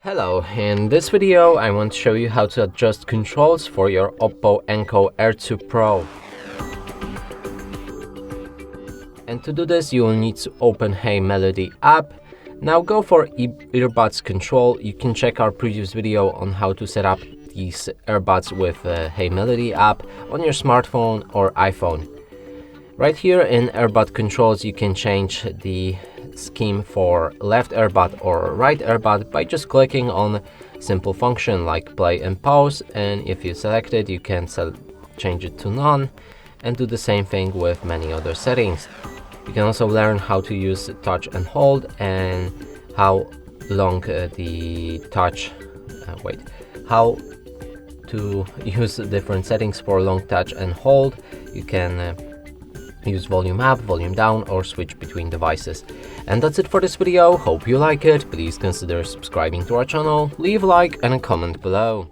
Hello, in this video I want to show you how to adjust controls for your Oppo Eno Air 2 Pro. And to do this you will need to open Hey Melody app. Now go for earbuds control. You can check our previous video on how to set up these earbuds with Hey Melody app on your smartphone or iPhone. Right here in earbud controls you can change the scheme for left earbud or right earbud by just clicking on simple function like play and pause, and if you select it you can change it to none and do the same thing with many other settings. You can also learn how to use touch and hold and how long how to use different settings for long touch and hold. You can use volume up, volume down, or switch between devices. And that's it for this video. Hope you like it. Please consider subscribing to our channel, leave a like and a comment below.